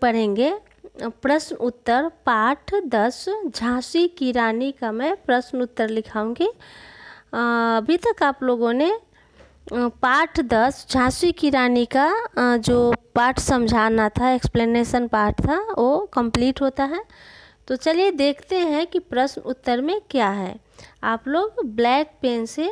पढ़ेंगे प्रश्न उत्तर पाठ 10 झांसी की रानी का मैं प्रश्न उत्तर लिखाऊंगी। अभी तक आप लोगों ने पाठ 10 झांसी की रानी का जो पाठ समझाना था, एक्सप्लेनेशन पार्ट था, वो कंप्लीट होता है। तो चलिए देखते हैं कि प्रश्न उत्तर में क्या है। आप लोग ब्लैक पेन से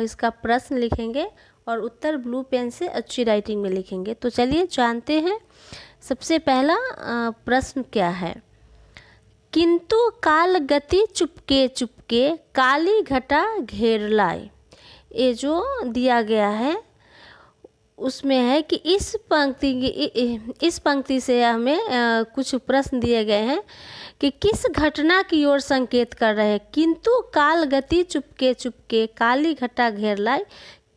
इसका प्रश्न लिखेंगे और उत्तर ब्लू पेन से अच्छी राइटिंग में लिखेंगे। तो चलिए जानते हैं सबसे पहला प्रश्न क्या है। किंतु काल गति चुपके चुपके काली घटा घेर लाए। ये जो दिया गया है उसमें है कि इस पंक्ति से हमें कुछ प्रश्न दिए गए हैं कि किस घटना की ओर संकेत कर रहे हैं। किंतु काल गति चुपके चुपके काली घटा घेर लाए,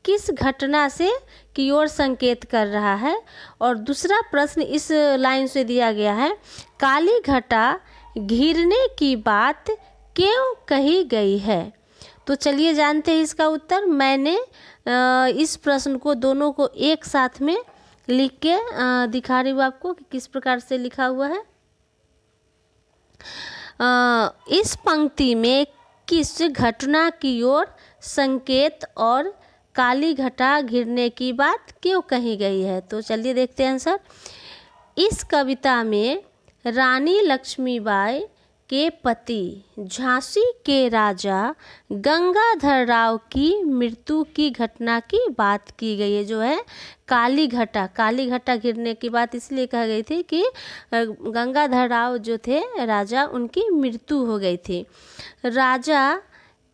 किस घटना से की ओर संकेत कर रहा है। और दूसरा प्रश्न इस लाइन से दिया गया है, काली घटा घिरने की बात क्यों कही गई है। तो चलिए जानते हैं इसका उत्तर। मैंने इस प्रश्न को दोनों को एक साथ में लिख के दिखा रही हूँ आपको कि किस प्रकार से लिखा हुआ है। इस पंक्ति में किस घटना की ओर संकेत और काली घटा घिरने की बात क्यों कही गई है। तो चलिए देखते हैं आंसर। इस कविता में रानी लक्ष्मीबाई के पति झांसी के राजा गंगाधर राव की मृत्यु की घटना की बात की गई है। जो है काली घटा गिरने की बात इसलिए कही गई थी कि गंगाधर राव जो थे राजा, उनकी मृत्यु हो गई थी। राजा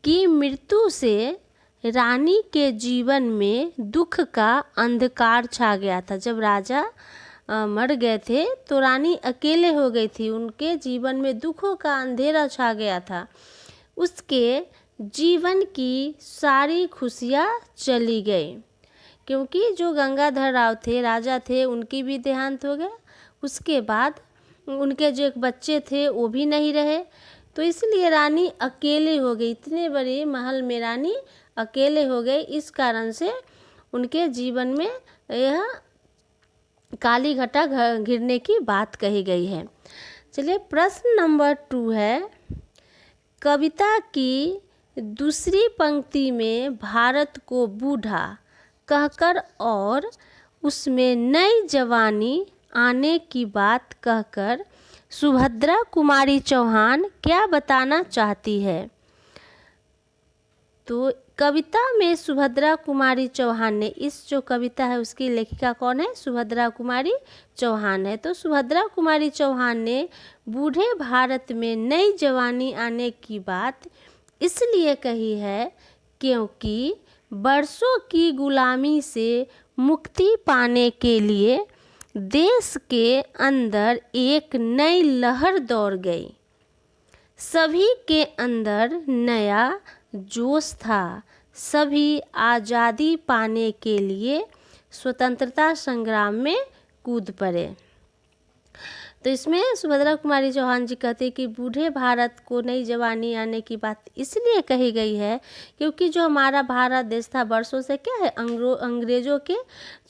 की मृत्यु से रानी के जीवन में दुख का अंधकार छा गया था। जब राजा मर गए थे तो रानी अकेले हो गई थी, उनके जीवन में दुखों का अंधेरा छा गया था। उसके जीवन की सारी खुशियाँ चली गई, क्योंकि जो गंगाधर राव थे राजा थे, उनकी भी देहांत हो गया। उसके बाद उनके जो एक बच्चे थे वो भी नहीं रहे, तो इसलिए रानी अकेले हो गई। इतने बड़े महल में रानी अकेले हो गई, इस कारण से उनके जीवन में यह काली घटा घिरने की बात कही गई है। चलिए प्रश्न नंबर 2 है, कविता की दूसरी पंक्ति में भारत को बूढ़ा कहकर और उसमें नई जवानी आने की बात कहकर सुभद्रा कुमारी चौहान क्या बताना चाहती है। तो कविता में सुभद्रा कुमारी चौहान ने, इस जो कविता है उसकी लेखिका कौन है, सुभद्रा कुमारी चौहान है। तो सुभद्रा कुमारी चौहान ने बूढ़े भारत में नई जवानी आने की बात इसलिए कही है क्योंकि बरसों की गुलामी से मुक्ति पाने के लिए देश के अंदर एक नई लहर दौड़ गई। सभी के अंदर नया जोश था, सभी आज़ादी पाने के लिए स्वतंत्रता संग्राम में कूद पड़े। तो इसमें सुभद्रा कुमारी चौहान जी कहते हैं कि बूढ़े भारत को नई जवानी आने की बात इसलिए कही गई है क्योंकि जो हमारा भारत देश था बरसों से क्या है, अंग्रेज़ों के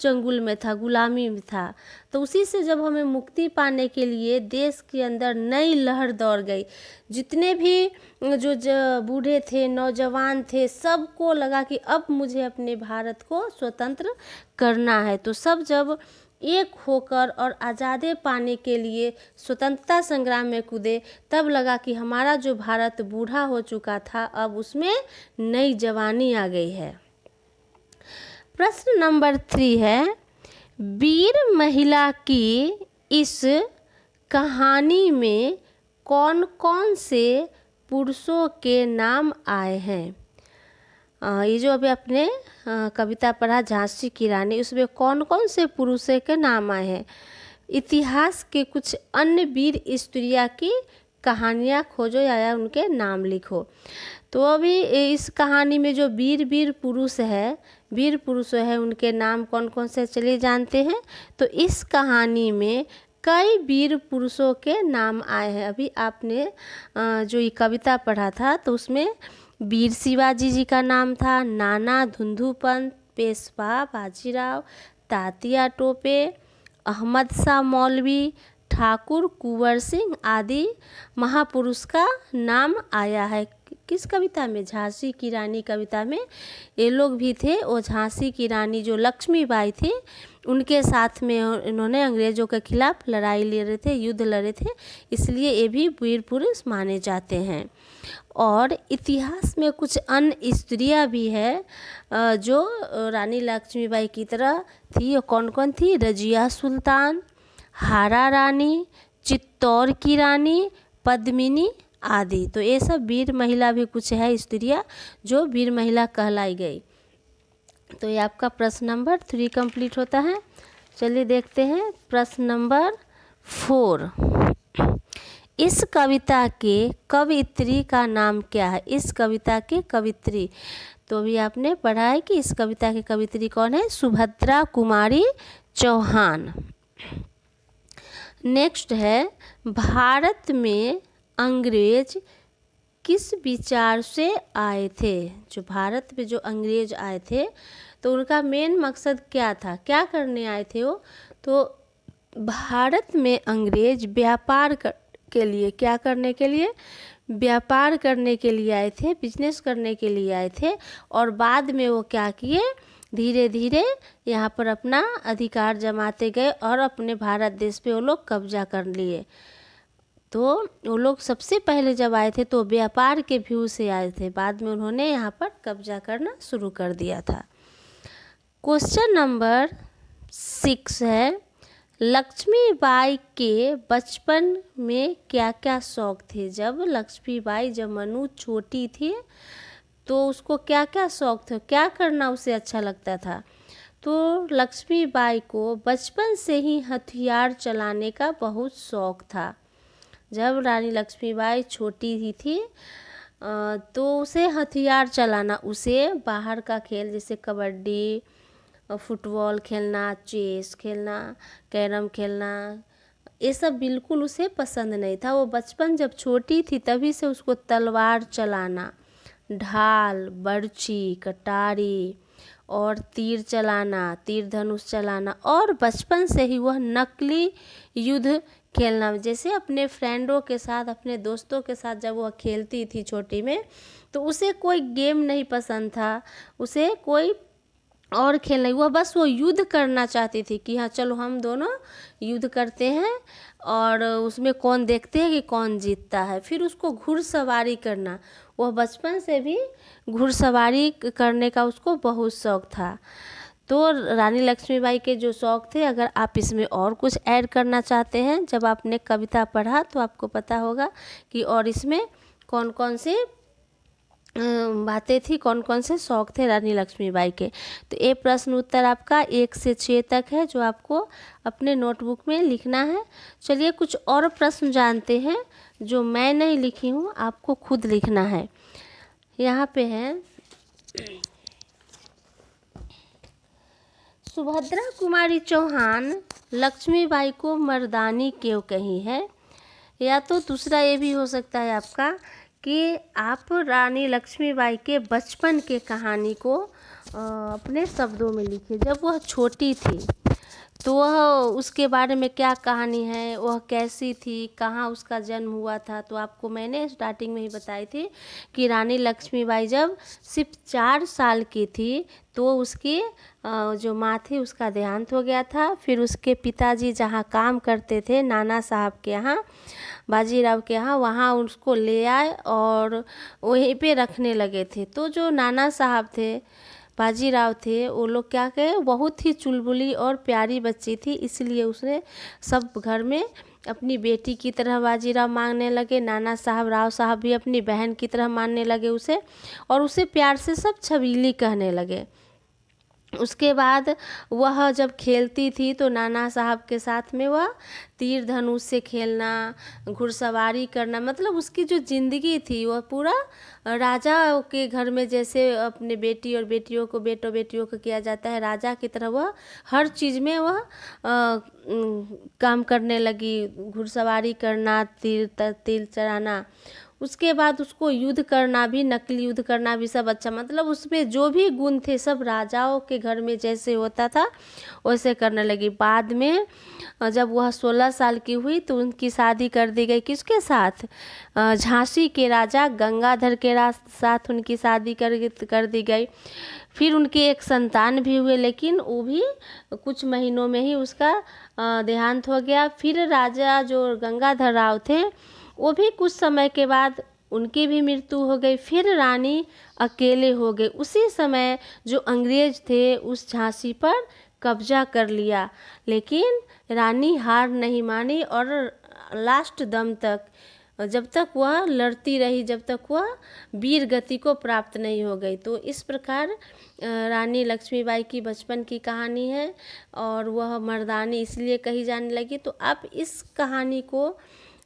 चंगुल में था, गुलामी में था। तो उसी से जब हमें मुक्ति पाने के लिए देश के अंदर नई लहर दौड़ गई। जितने भी जो बूढ़े थे, नौजवान थे, सबको लगा कि अब मुझे अपने भारत को स्वतंत्र करना है। तो सब जब एक होकर और आज़ादी पाने के लिए स्वतंत्रता संग्राम में कूदे, तब लगा कि हमारा जो भारत बूढ़ा हो चुका था अब उसमें नई जवानी आ गई है। प्रश्न नंबर 3 है, वीर महिला की इस कहानी में कौन कौन से पुरुषों के नाम आए हैं। ये जो अभी आपने कविता पढ़ा झांसी की रानी, उसमें कौन कौन से पुरुषों के नाम आए हैं। इतिहास के कुछ अन्य वीर स्त्रियाँ की कहानियाँ खोजो या उनके नाम लिखो। तो अभी इस कहानी में जो वीर पुरुष है उनके नाम कौन कौन से चलिए जानते हैं। तो इस कहानी में कई वीर पुरुषों के नाम आए हैं। अभी आपने जो ये कविता पढ़ा था तो उसमें वीर शिवाजी जी का नाम था, नाना धुंधुपंत, पेशवा बाजीराव, तात्या टोपे, अहमद शाह मौलवी, ठाकुर, कुंवर सिंह आदि महापुरुष का नाम आया है। किस कविता में? झांसी की रानी कविता में ये लोग भी थे। और झांसी की रानी जो लक्ष्मीबाई थी, उनके साथ में इन्होंने अंग्रेज़ों के खिलाफ लड़ाई ले रहे थे, युद्ध लड़े थे, इसलिए ये भी वीर पुरुष माने जाते हैं। और इतिहास में कुछ अन्य स्त्रियां भी है जो रानी लक्ष्मीबाई की तरह थी। कौन कौन थी? रजिया सुल्तान, हारा रानी, चित्तौड़ की रानी, पद्मिनी आदि। तो ये सब वीर महिला भी कुछ है स्त्रियां जो वीर महिला कहलाई गई। तो ये आपका प्रश्न नंबर 3 कंप्लीट होता है। चलिए देखते हैं प्रश्न नंबर 4। इस कविता के कवियत्री का नाम क्या है? इस कविता के कवियत्री, तो अभी आपने पढ़ा है कि इस कविता की कवियत्री कौन है? सुभद्रा कुमारी चौहान। नेक्स्ट है, भारत में अंग्रेज किस विचार से आए थे? जो भारत में जो अंग्रेज आए थे तो उनका मेन मकसद क्या था? क्या करने आए थे वो? तो भारत में अंग्रेज व्यापार के लिए, क्या करने के लिए? व्यापार करने के लिए आए थे, बिजनेस करने के लिए आए थे। और बाद में वो क्या किए? धीरे धीरे यहाँ पर अपना अधिकार जमाते गए और अपने भारत देश पे वो लोग कब्जा कर लिए। तो वो लोग सबसे पहले जब आए थे तो व्यापार के व्यू से आए थे, बाद में उन्होंने यहाँ पर कब्जा करना शुरू कर दिया था। क्वेश्चन नंबर 6 है, लक्ष्मीबाई के बचपन में क्या क्या शौक थे? जब लक्ष्मीबाई, जब मनु छोटी थी तो उसको क्या क्या शौक थे, क्या करना उसे अच्छा लगता था? तो लक्ष्मीबाई को बचपन से ही हथियार चलाने का बहुत शौक था। जब रानी लक्ष्मीबाई छोटी ही थी तो उसे हथियार चलाना, उसे बाहर का खेल जैसे कबड्डी, फुटबॉल खेलना, चेस खेलना, कैरम खेलना, ये सब बिल्कुल उसे पसंद नहीं था। वो बचपन जब छोटी थी तभी से उसको तलवार चलाना, ढाल, बर्छी, कटारी और तीर चलाना, तीर धनुष चलाना, और बचपन से ही वह नकली युद्ध खेलना, जैसे अपने फ्रेंडों के साथ, अपने दोस्तों के साथ जब वह खेलती थी छोटी में, तो उसे कोई गेम नहीं पसंद था, उसे कोई और खेल नहीं, वह बस वो युद्ध करना चाहती थी कि हाँ चलो हम दोनों युद्ध करते हैं और उसमें कौन देखते हैं कि कौन जीतता है। फिर उसको घुड़सवारी करना, वह बचपन से भी घुड़सवारी करने का उसको बहुत शौक था। तो रानी लक्ष्मीबाई के जो शौक थे, अगर आप इसमें और कुछ ऐड करना चाहते हैं, जब आपने कविता पढ़ा तो आपको पता होगा कि और इसमें कौन कौन से बातें थी, कौन कौन से शौक थे रानी लक्ष्मीबाई के। तो ये प्रश्न उत्तर आपका 1 से 6 तक है जो आपको अपने नोटबुक में लिखना है। चलिए कुछ और प्रश्न जानते हैं जो मैं नहीं लिखी हूँ, आपको खुद लिखना है। यहाँ पे है, सुभद्रा कुमारी चौहान लक्ष्मीबाई को मर्दानी क्यों कही है? या तो दूसरा ये भी हो सकता है आपका कि आप रानी लक्ष्मीबाई के बचपन के कहानी को अपने शब्दों में लिखिए। जब वह छोटी थी तो वह, उसके बारे में क्या कहानी है, वह कैसी थी, कहाँ उसका जन्म हुआ था। तो आपको मैंने स्टार्टिंग में ही बताई थी कि रानी लक्ष्मीबाई जब सिर्फ 4 साल की थी तो उसकी जो माँ थी उसका देहांत हो गया था। फिर उसके पिताजी जहाँ काम करते थे, नाना साहब के यहाँ, बाजीराव के यहाँ, वहाँ उसको ले आए और वहीं पे रखने लगे थे। तो जो नाना साहब थे, बाजीराव थे, वो लोग क्या कहे, बहुत ही चुलबुली और प्यारी बच्ची थी, इसलिए उसने सब घर में अपनी बेटी की तरह बाजीराव मांगने लगे। नाना साहब, राव साहब भी अपनी बहन की तरह मानने लगे उसे, और उसे प्यार से सब छबीली कहने लगे। उसके बाद वह जब खेलती थी तो नाना साहब के साथ में वह तीर धनुष से खेलना, घुड़सवारी करना, मतलब उसकी जो ज़िंदगी थी वह पूरा राजा के घर में जैसे अपने बेटी और बेटियों को, बेटों बेटियों को किया जाता है, राजा की तरह वह हर चीज़ में वह काम करने लगी। घुड़सवारी करना, तीर चलाना, उसके बाद उसको युद्ध करना भी, नकली युद्ध करना भी सब अच्छा, मतलब उसमें जो भी गुण थे सब राजाओं के घर में जैसे होता था वैसे करने लगी। बाद में जब वह 16 साल की हुई तो उनकी शादी कर दी गई, किसके साथ? झांसी के राजा गंगाधर के साथ उनकी शादी कर दी गई। फिर उनके एक संतान भी हुए, लेकिन वो भी कुछ महीनों में ही उसका देहांत हो गया। फिर राजा जो गंगाधर राव थे वो भी कुछ समय के बाद उनकी भी मृत्यु हो गई। फिर रानी अकेले हो गए। उसी समय जो अंग्रेज थे उस झांसी पर कब्जा कर लिया, लेकिन रानी हार नहीं मानी और लास्ट दम तक, जब तक वह लड़ती रही, जब तक वह वीर गति को प्राप्त नहीं हो गई। तो इस प्रकार रानी लक्ष्मीबाई की बचपन की कहानी है और वह मर्दानी इसलिए कही जाने लगी। तो आप इस कहानी को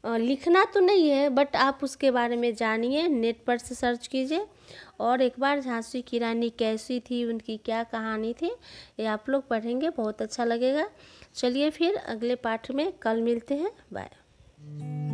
लिखना तो नहीं है, बट आप उसके बारे में जानिए, नेट पर से सर्च कीजिए और एक बार झांसी की रानी कैसी थी, उनकी क्या कहानी थी, ये आप लोग पढ़ेंगे, बहुत अच्छा लगेगा। चलिए फिर अगले पाठ में कल मिलते हैं। बाय।